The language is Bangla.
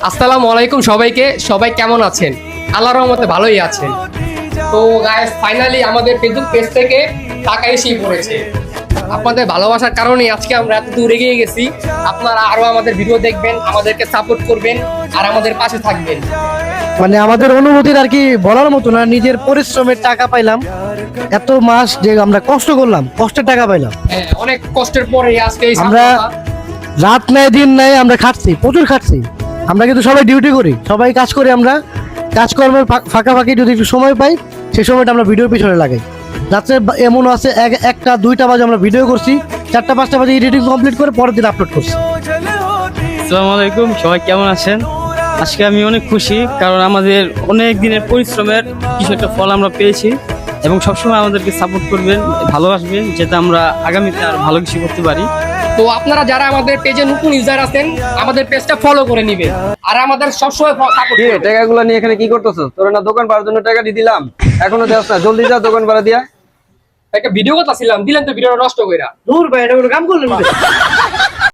আসসালামু আলাইকুম সবাইকে। সবাই কেমন আছেন? আল্লাহর রহমতে ভালোই আছেন। তো গাইস, ফাইনালি আমাদের ফেসবুক পেজ থেকে টাকা এসেই পড়েছে। আপনাদের ভালোবাসার কারণেই আজকে আমরা এত দূর এগিয়ে গেছি। আপনারা আরো আমাদের ভিডিও দেখবেন, আমাদেরকে সাপোর্ট করবেন আর আমাদের পাশে থাকবেন। মানে আমাদের অনুভূতির আর কি বলার মতো না, নিজের পরিশ্রমের টাকা পাইলাম। এত মাস যে আমরা কষ্ট করলাম, কষ্টের টাকা পাইলাম। হ্যাঁ, অনেক কষ্টের পরে আজকে এই আমরা সফলতা। রাত নাই দিন নাই আমরা খাটছি, প্রচুর খাটছি। আমরা কিন্তু সবাই ডিউটি করি, সবাই কাজ করি। আমরা কাজকর্মের ফাঁকাফাঁকি যদি একটু সময় পাই, সেই সময়টা আমরা ভিডিওর পিছনে লাগাই। রাত্রে এমন আছে একটা দুইটা বাজে আমরা ভিডিও করছি, 4টা 5টা বাজে এডিটিং কমপ্লিট করে পরের দিন আপলোড করছি। আসসালামু আলাইকুম, সবাই কেমন আছেন? আজকে আমি অনেক খুশি, কারণ আমাদের অনেক দিনের পরিশ্রমের কিছু একটা ফল আমরা পেয়েছি। এবং সবসময় আমাদেরকে সাপোর্ট করবেন, ভালোবাসবেন, যাতে আমরা আগামীতে আর ভালো কিছু করতে পারি। তো আপনারা যারা আমাদের পেজে নতুন ইউজার আছেন, আমাদের পেজটা ফলো করে নেবেন আর আমাদের সবসময় সাপোর্ট কি রে, করবেন। টাকাগুলো নিয়ে এখানে কি করতেছস? তোর না দোকান পাওয়ার জন্য টাকা দিয়ে দিলাম, এখনো দেওয়াস না? জলদি যা দোকান ভাড়া দিয়া। একটা ভিডিও কথা ছিলাম, দিলেন তো ভিডিওটা নষ্ট কইরা। দূর ভাই, এটা কোনো কাম করলেন?